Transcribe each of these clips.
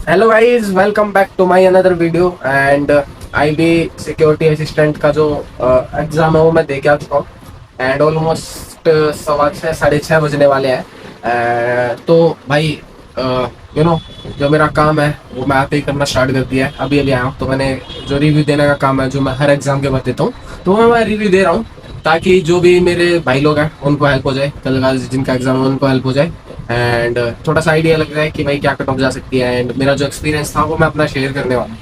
Hello guys, welcome back to my another video and IB security assistant का जो exam है वो मैं दे के आ चुका हूँ एंड ऑलमोस्ट 6:15 6:30 बजने वाले हैं। तो भाई यू नो जो मेरा काम है वो मैं आते ही करना स्टार्ट कर दिया है। अभी अभी आया हूँ तो मैंने जो रिव्यू देने का काम है जो मैं हर एग्जाम के बाद देता हूँ तो मैं रिव्यू दे रहा हूँ ताकि जो भी मेरे भाई लोग हैं उनको हेल्प हो जाए, कल का जिनका एग्जाम है उनको हेल्प हो जाए एंड थोड़ा सा आइडिया लग रहा है कि भाई क्या कट ऑफ जा सकती है एंड मेरा जो एक्सपीरियंस था वो मैं अपना शेयर करने वाला हूँ।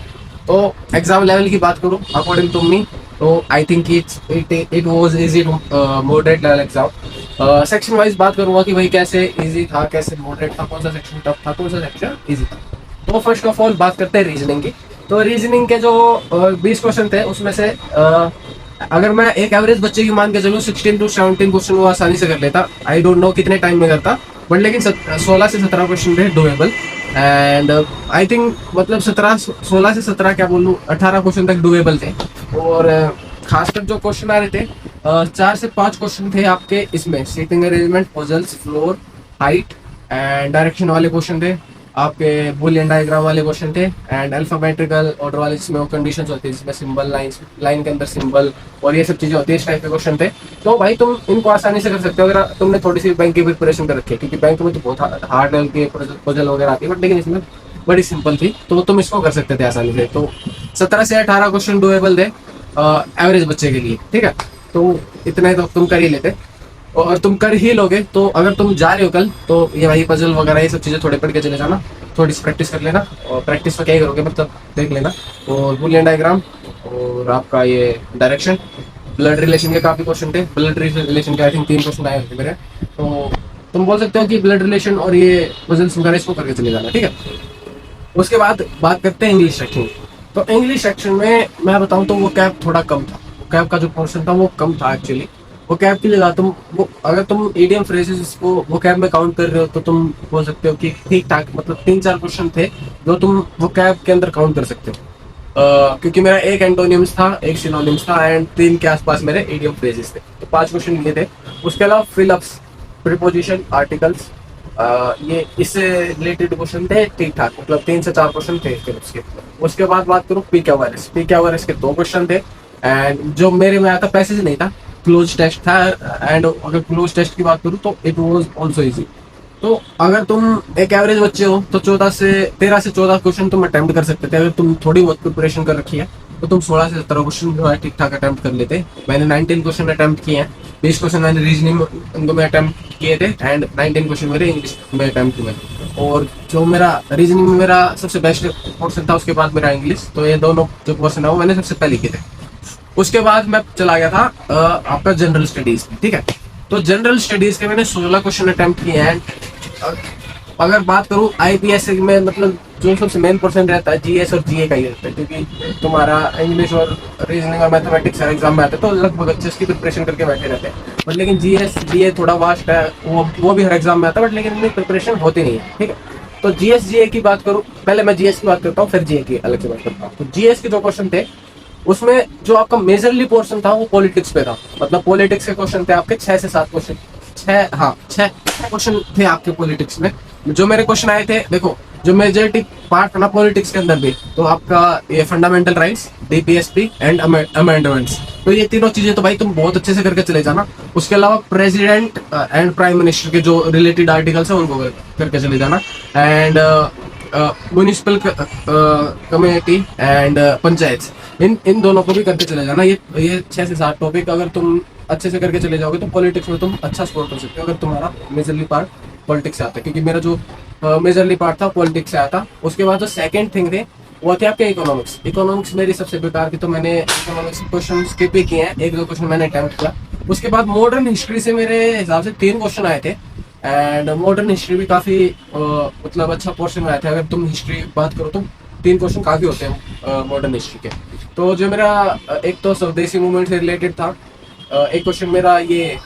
तो एग्जाम लेवल की बात करूँ अकॉर्डिंग टू मी तो I think it was easy moderate level exam. Section wise बात करूंगा कि भाई कैसे इजी था, कैसे मॉडरेट था, कौन सा सेक्शन टफ था, कौन सा सेक्शन इजी था। तो फर्स्ट ऑफ ऑल बात करते हैं रीजनिंग की। तो रीजनिंग के जो 20 क्वेश्चन थे उसमें से अगर मैं एक एवरेज बच्चे की मान के चलूँ 16 to 17 क्वेश्चन वो आसानी से कर लेता। आई डोंट नो कितने टाइम में करता बट लेकिन 16 से 17 क्वेश्चन थे डुएबल एंड आई थिंक मतलब 16 से 17 क्या बोलूँ 18 क्वेश्चन तक डुएबल थे। और खासकर जो क्वेश्चन आ रहे थे 4 से 5 क्वेश्चन थे आपके इसमें seating arrangement, puzzles, floor, height and direction वाले क्वेश्चन थे। आपके बुलियन डायग्राम वाले क्वेश्चन थे एंड अल्फाबेटिकल ऑर्डर वाले जिसमें वो कंडीशंस होती है जिसमें सिंबल लाइन लाइन के अंदर सिंबल और ये सब चीजें होती है, इस टाइप के क्वेश्चन थे। तो भाई तुम इनको आसानी से कर सकते हो अगर तुमने थोड़ी सी बैंक की प्रिपरेशन कर रखी है, क्योंकि बैंक में तो बहुत हार्ड लेवल की पजल वगैरह आती है बट लेकिन इसमें बड़ी सिंपल थी तो तुम इसको कर सकते थे आसानी से। तो 17 से 18 क्वेश्चन डुएबल थे एवरेज बच्चे के लिए, ठीक है। तो इतने तो तुम कर ही लेते और तुम कर ही लोगे। तो अगर तुम जा रहे हो कल तो ये भाई पजल वगैरह ये सब चीज़ें थोड़े पढ़ के चले जाना, थोड़ी सी प्रैक्टिस कर लेना। और प्रैक्टिस तो क्या ही करोगे मतलब देख लेना। और बुलियन डायग्राम और आपका ये डायरेक्शन, ब्लड रिलेशन के काफ़ी क्वेश्चन थे। ब्लड रिलेशन के आई थिंक 3 क्वेश्चन आए होते मेरे। तो तुम बोल सकते हो कि ब्लड रिलेशन और ये पजल्स वगैरह इसको करके चले जाना, ठीक है। उसके बाद बात करते हैं इंग्लिश सेक्शन। तो इंग्लिश सेक्शन में मैं बताऊं तो वो कैप थोड़ा कम था, वो कैप का जो पोर्शन था वो कम था एक्चुअली। वो कैप की जगह तुम वो अगर तुम ईडीएम फ्रेजेस को वो कैप में काउंट कर रहे हो तो तुम बोल सकते हो कि ठीक ठाक मतलब 3-4 क्वेश्चन थे जो तुम वो कैप के अंदर काउंट कर सकते हो। क्योंकि मेरा एक एंटोनियम्स था, एक सिनोनिम्स था एंड 3 के आसपास मेरे ईडीएम फ्रेजेस थे। तो 5 क्वेश्चन ये थे। उसके अलावा फिलअप्स, प्रीपोजिशन, आर्टिकल्स, ये इससे रिलेटेड क्वेश्चन थे ठीक ठाक, मतलब 3 से 4 क्वेश्चन थे फिर उसके बाद बात करूँ पी के 2 क्वेश्चन थे एंड जो मेरे में आया था पैसेज नहीं था, क्लोज टेस्ट था। एंड अगर क्लोज टेस्ट की बात करूँ तो इट वाज आल्सो इजी। तो अगर तुम एक एवरेज बच्चे हो तो 13 से 14 क्वेश्चन तुम अटेम्प्ट कर सकते थे। अगर तुम थोड़ी बहुत प्रिपरेशन कर रखी है तो तुम 16 से 17 क्वेश्चन जो है ठीक ठाक अटेम्प्ट कर लेते। मैंने 19 क्वेश्चन अटेम्प्ट किए हैं। 20 क्वेश्चन मैंने रीजनिंग में अटेम्प्ट किए थे एंड 19 क्वेश्चन मेरे इंग्लिश में अटेम्प्ट हुए। और जो मेरा रीजनिंग में मेरा सबसे बेस्ट पोर्सन था उसके बाद मेरा इंग्लिश, तो ये दोनों जो पोर्सन है वो मैंने सबसे पहले किए थे। उसके बाद मैं चला गया था आपका जनरल स्टडीज में, ठीक है। तो जनरल स्टडीज के मैंने 16 क्वेश्चन अटेम्प्ट किए हैं। अगर बात करूँ आईपीएस में मतलब जो सबसे मेन पर्सन रहता है जीएस और जीए का ही रहता है, क्योंकि तुम्हारा इंग्लिश और रीजनिंग और मैथमेटिक्स हर एग्जाम में आते हैं तो लगभग अच्छे उसकी प्रिपरेशन करके बैठे रहते हैं। बट लेकिन जीएस जीए थोड़ा वास्ट है, वो भी हर एग्जाम में आता है बट लेकिन इतनी प्रिपरेशन होती नहीं है, ठीक है। तो जीएस जीए की बात करूँ, पहले मैं जीएस की बात करता हूँ फिर जीए की अलग से बात करता हूँ। तो जीएस के जो क्वेश्चन थे उसमें जो आपका मेजरली पोर्शन था वो पॉलिटिक्स पे था। मतलब पॉलिटिक्स के क्वेश्चन थे आपके 6 से 7 क्वेश्चन, 6 क्वेश्चन थे आपके पॉलिटिक्स में। जो मेरे क्वेश्चन आए थे देखो, जो मेजोरिटी पार्ट ना पॉलिटिक्स के अंदर भी तो आपका ये fundamental rights, DPSP and amendments, तो ये तीनों चीजें तो भाई तुम बहुत अच्छे से करके चले जाना। उसके अलावा प्रेसिडेंट एंड प्राइम मिनिस्टर के जो रिलेटेड आर्टिकल्स है उनको करके चले जाना and municipal community and panchayat, इन इन दोनों को भी करके चले जाना। ये 6 से 7 टॉपिक अगर तुम अच्छे से करके चले जाओगे तो पॉलिटिक्स में तुम अच्छा स्कोर कर सकते हो अगर तुम्हारा मेजरली पार्ट पॉलिटिक्स से आता है, क्योंकि मेरा जो मेजरली पार्ट था पॉलिटिक्स से आता। उसके बाद जो सेकंड थिंग थे वो थे आपके इकोनॉमिक्स। इकोनॉमिक्स मेरी सबसे बेकार थी तो मैंने इकोनॉमिक्स क्वेश्चन स्किप ही किए हैं, 1-2 क्वेश्चन मैंने अटेम्प्ट किया। उसके बाद मॉडर्न हिस्ट्री से मेरे हिसाब से 3 क्वेश्चन आए थे एंड मॉडर्न हिस्ट्री भी काफ़ी मतलब अच्छा पोर्शन में आया था। अगर तुम हिस्ट्री की बात करो तो 3 क्वेश्चन काफ़ी होते हैं मॉडर्न हिस्ट्री के। तो जो मेरा एक तो स्वदेशी मूवमेंट से रिलेटेड था, एक क्वेश्चन मेरा ये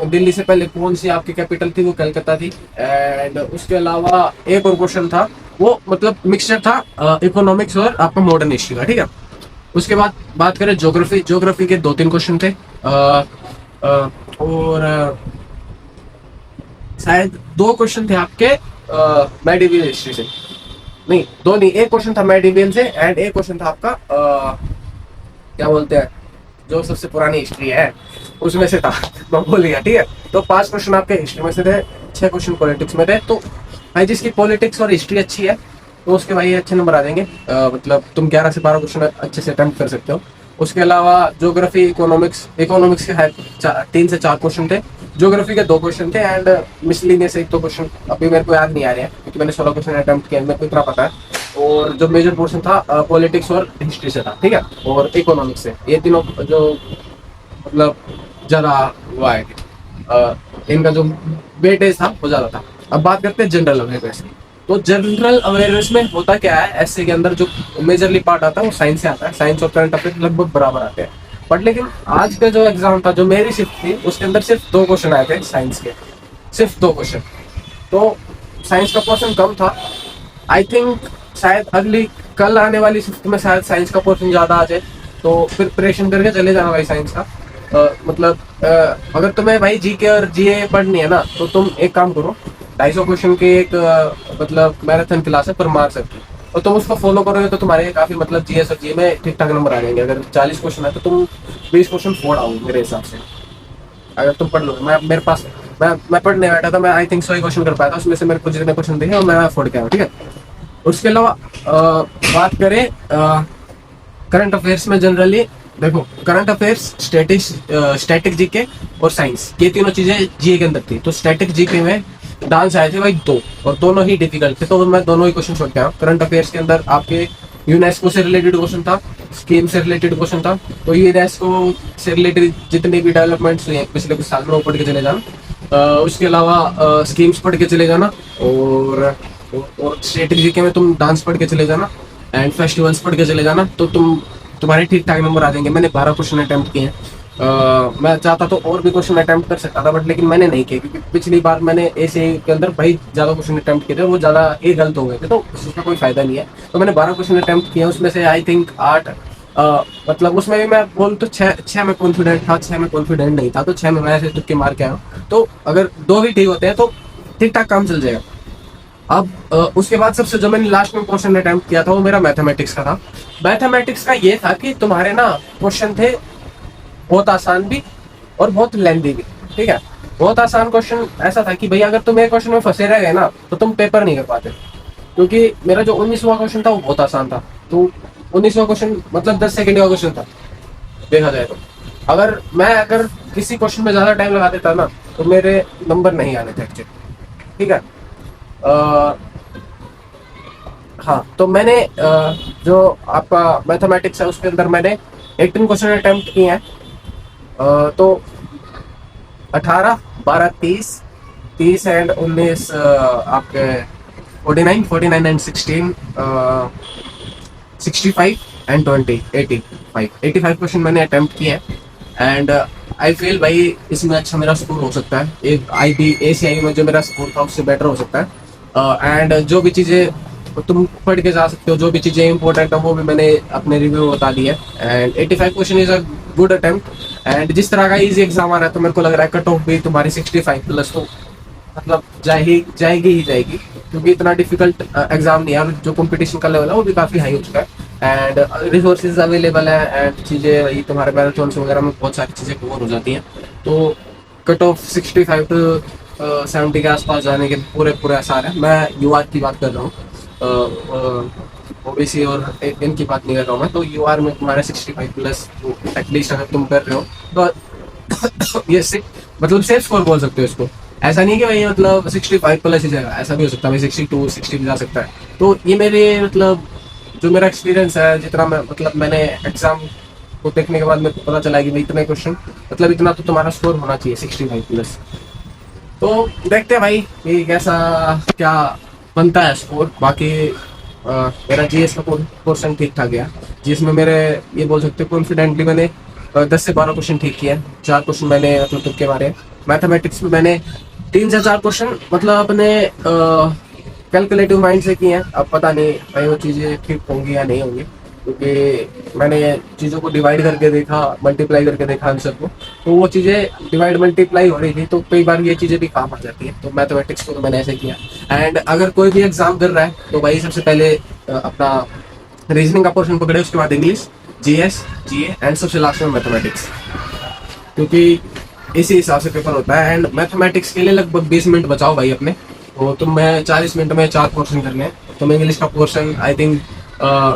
दिल्ली से पहले कौन सी आपकी कैपिटल थी, वो कलकत्ता थी। एंड उसके अलावा एक और क्वेश्चन था वो मतलब मिक्सचर था इकोनॉमिक्स और आपका मॉडर्न हिस्ट्री का, ठीक है। उसके बाद बात करें ज्योग्राफी के 2-3 क्वेश्चन थे और शायद 2 क्वेश्चन थे आपके मेडिवल हिस्ट्री से। नहीं, दो नहीं, एक क्वेश्चन था मेडिवियल से एंड एक क्वेश्चन था आपका क्या बोलते हैं, जो सबसे पुरानी हिस्ट्री है उसमें से था। मैं भूल गया, ठीक है। तो 5 क्वेश्चन आपके हिस्ट्री में से थे, 6 क्वेश्चन पॉलिटिक्स में थे। तो भाई जिसकी पॉलिटिक्स और हिस्ट्री अच्छी है तो उसके भाई अच्छे नंबर आ जाएंगे। मतलब तुम 11 से 12 क्वेश्चन अच्छे से अटेम्प्ट कर सकते हो। उसके अलावा ज्योग्राफी, इकोनॉमिक्स, इकोनॉमिक्स के है 3 से 4 क्वेश्चन थे, ज्योग्राफी के 2 क्वेश्चन थे एंड मिसलिनियस एक 2 क्वेश्चन अभी मेरे को याद नहीं आ रहे हैं क्योंकि मैंने 16 क्वेश्चन अटेम्प्ट किया, मेरे को इतना पता है। और जो मेजर पोर्शन था पॉलिटिक्स और हिस्ट्री से था, ठीक है, और इकोनॉमिक्स से। ये तीनों जो मतलब ज्यादा हुआ है इनका जो वेटेज था वो ज्यादा था। अब बात करते हैं जनरल अवेयरनेस की। तो जनरल अवेयरनेस में होता क्या है, एसए के अंदर जो मेजरली पार्ट आता है वो साइंस से आता है। साइंस और करंट अफेयर लगभग बराबर आते हैं। बट लेकिन आज का जो एग्जाम था, जो मेरी शिफ्ट थी, उसके अंदर सिर्फ 2 क्वेश्चन आए थे साइंस के, सिर्फ 2 क्वेश्चन। तो साइंस का पोर्शन कम था। आई थिंक शायद अगली कल आने वाली शिफ्ट में शायद साइंस का पोर्शन ज्यादा आ जाए, तो प्रिपरेशन करके चले जाना भाई साइंस का। मतलब अगर तुम्हें भाई जीके और जीए पढ़नी है ना, तो तुम एक काम करो, 250 क्वेश्चन की एक मतलब मैराथन क्लास है पर मार सकते हो, और तुम उसको फॉलो करोगे तो तुम्हारे काफी मतलब जीएस और जीए में ठीक ठाक नंबर आ जाएंगे। अगर 40 क्वेश्चन है तो तुम 20 क्वेश्चन फोड़ आओगे मेरे हिसाब से, अगर तुम पढ़ लो। मैं मेरे पास मैं पढ़ने बैठा था, मैं आई थिंक 100 क्वेश्चन कर पाया था, उसमें से मेरे को जितने क्वेश्चन दिखे वो मैं फोड़ के आया, ठीक है। उसके अलावा बात करें करंट अफेयर्स में, जनरली देखो करंट अफेयर्स, स्टैटिक जीके और साइंस, ये तीनों चीजें जीए के अंदर थी। तो स्टैटिक जीके में डांस आए थे भाई 2, और दोनों ही डिफिकल्ट थे, तो मैं दोनों ही क्वेश्चन छोड़ के आया। करंट अफेयर्स के अंदर आपके यूनेस्को से रिलेटेड क्वेश्चन था, स्कीम से रिलेटेड क्वेश्चन था। तो यूनेस्को से रिलेटेड जितने भी डेवलपमेंट्स हुए हैं पिछले कुछ साल में वो पढ़ के चले जाना। उसके अलावा स्कीम्स पढ़ के चले जाना, और स्टैटिक जीके में तुम डांस पढ़ के चले जाना एंड फेस्टिवल्स पढ़ के चले जाना, तो तुम्हारे ठीक ठाक नंबर आ जाएंगे। मैंने 12 क्वेश्चन अटेम्प्ट किए हैं। मैं चाहता तो और भी क्वेश्चन अटेम्प्ट कर सकता था, बट लेकिन मैंने नहीं किया क्योंकि पिछली बार मैंने ऐसे के अंदर भाई ज्यादा क्वेश्चन अटेम्प्ट किए थे, वो ज्यादा ये गलत हो गए थे, तो उसका कोई फायदा नहीं है। तो मैंने 12 क्वेश्चन अटेम्प्ट किए, उसमें से आई थिंक 8 मतलब उसमें भी मैं बोल तो 6 में कॉन्फिडेंट था, 6 में कॉन्फिडेंट नहीं था, तो 6 में मैं ऐसे तुक्के मार के आया हूँ। तो अगर 2 भी ठीक होते हैं तो ठीक ठाक काम चल जाएगा। अब उसके बाद सबसे जो मैंने लास्ट में क्वेश्चन अटेम्प्ट किया था वो मेरा मैथमेटिक्स का था। मैथमेटिक्स का ये था कि तुम्हारे ना क्वेश्चन थे बहुत आसान भी और बहुत लेंथी भी, ठीक है। बहुत आसान क्वेश्चन ऐसा था कि भैया अगर तुम एक क्वेश्चन में फंसे रह गए ना तो तुम पेपर नहीं कर पाते, क्योंकि मेरा जो 19वां क्वेश्चन था वो बहुत आसान था। तो 19वां क्वेश्चन मतलब 10 सेकंड का क्वेश्चन था देखा जाए तो। अगर किसी क्वेश्चन में ज्यादा टाइम लगा देता ना तो मेरे नंबर नहीं आने थे एक्चुअली, ठीक है। हाँ, तो मैंने जो आपका मैथमेटिक्स है उसके अंदर मैंने 18 क्वेश्चन अटेम्प्ट किए हैं। तो 18, 12, 30 एंड 19 आपके 49 एंड 16, 65 एंड 20, 85 क्वेश्चन मैंने अटेम्प्ट किए हैं। एंड आई फील भाई इसमें अच्छा मेरा स्कोर हो सकता है, एक ACI में जो मेरा स्कोर था उससे बेटर हो सकता है। एंड जो भी चीज़ें तुम पढ़ के जा सकते हो, जो भी चीज़ें इंपॉर्टेंट है वो भी मैंने अपने रिव्यू में बता दी है। And 85 question is a good attempt. And जिस तरह का इजी एग्जाम आ रहा है तो मेरे को लग रहा है कट ऑफ भी तुम्हारी 65 प्लस तो मतलब जाएगी, क्योंकि इतना डिफिकल्ट एग्जाम नहीं है, और जो कंपटीशन का लेवल है वो भी काफ़ी हाई हो चुका है। एंड रिसोर्सेज अवेलेबल है एंड चीज़ें वही तुम्हारे मैराथन्स वगैरह में बहुत सारी चीज़ें कवर हो जाती हैं। तो कट ऑफ 65 टू 70 के आसपास जाने के पूरे आसार है। मैं यूआर की बात कर रहा हूँ, ओबीसी और इनकी बात नहीं कर रहा हूँ मैं। तो यूआर में तुम्हारे 65 प्लस एटलीस्ट अगर तुम कर रहे हो तो ये मतलब सेफ स्कोर बोल सकते हो इसको। ऐसा नहीं कि भाई मतलब 65 प्लस ही जाएगा, ऐसा भी हो सकता है भाई 62, 60 भी जा सकता है। तो ये मेरे मतलब जो मेरा एक्सपीरियंस है, जितना मैं मतलब मैंने एग्जाम को देखने के बाद मेरे को पता चला कि भाई इतने क्वेश्चन मतलब इतना तो तुम्हारा स्कोर होना चाहिए 65 प्लस। तो देखते हैं भाई कि कैसा क्या बनता है स्कोर। बाकी मेरा जीएस का पोर्शन ठीक ठाक गया, जिसमें मेरे ये बोल सकते हो कॉन्फिडेंटली मैंने 10 से 12 क्वेश्चन ठीक किए, 4 क्वेश्चन मैंने मतलब तुक्के मारे। मैथमेटिक्स में मैंने 3 से 4 क्वेश्चन मतलब अपने कैलकुलेटिव माइंड से किए हैं। अब पता नहीं भाई वो चीज़ें ठीक होंगी या नहीं होंगी, क्योंकि मैंने चीज़ों को डिवाइड करके देखा, मल्टीप्लाई करके देखा आंसर को, तो वो चीज़ें डिवाइड मल्टीप्लाई हो रही थी, तो कई बार ये चीज़ें भी काम आ जाती है। तो मैथमेटिक्स को तो मैंने ऐसे किया। एंड अगर कोई भी एग्जाम कर रहा है तो भाई सबसे पहले अपना रीजनिंग का पोर्शन पकड़े, उसके बाद इंग्लिश, जीएस, जीए एंड सबसे लास्ट में मैथमेटिक्स, क्योंकि इसी हिसाब से पेपर होता है। एंड मैथमेटिक्स के लिए लगभग 20 मिनट बचाओ भाई अपने, तो तुम्हें 40 मिनट में 4 पोर्शन करने हैं। तुम्हें इंग्लिश का पोर्शन आई थिंक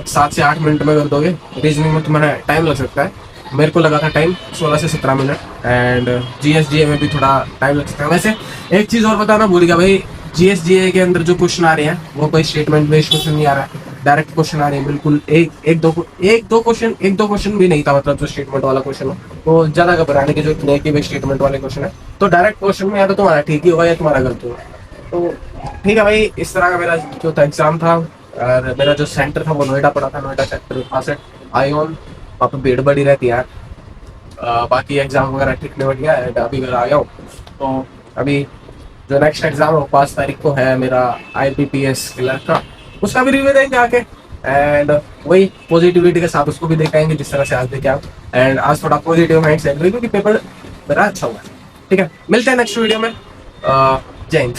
7 से 8 मिनट में कर दोगे। रीजनिंग में तुम्हारा टाइम लग सकता है, मेरे को लगा था टाइम 16 से 17 मिनट। एंड जीएस जीए में भी थोड़ा टाइम लग सकता है। वैसे एक चीज़ और बताना भूल गया भाई, जीएस जीए के अंदर जो क्वेश्चन आ रहे हैं वो कोई स्टेटमेंट बेस्ड क्वेश्चन नहीं आ रहा है, डायरेक्ट क्वेश्चन आ रहे हैं। बिल्कुल एक दो क्वेश्चन भी नहीं था, मतलब जो स्टेटमेंट वाला क्वेश्चन हो, तो ज्यादा घबराने की जरूरत नहीं है कि भाई स्टेटमेंट वाले क्वेश्चन है। तो डायरेक्ट क्वेश्चन में या तो तुम्हारा ठीक ही होगा या तुम्हारा गलत होगा। तो ठीक है भाई, इस तरह का मेरा जो था एग्जाम था। और मेरा जो सेंटर था वो नोएडा पड़ा था, नोएडा सेक्टर 62 आईओन। वहाँ पे भीड़ बड़ी रहती है यार। बाकी एग्जाम वगैरह ठीक नहीं बढ़ गया है, अभी घर आ गया हूँ। तो अभी जो नेक्स्ट एग्जाम है वो 5 तारीख को है मेरा, IBPS क्लर्क का। उसका भी रिव्यू देंगे आके। एंड वही पॉजिटिविटी के साथ उसको भी देखेंगे जिस तरह से आज देखे आप। एंड आज थोड़ा पॉजिटिव माइंड सेट क्योंकि पेपर मेरा अच्छा हुआ है। ठीक है, मिलते हैं नेक्स्ट वीडियो में। जय हिंद।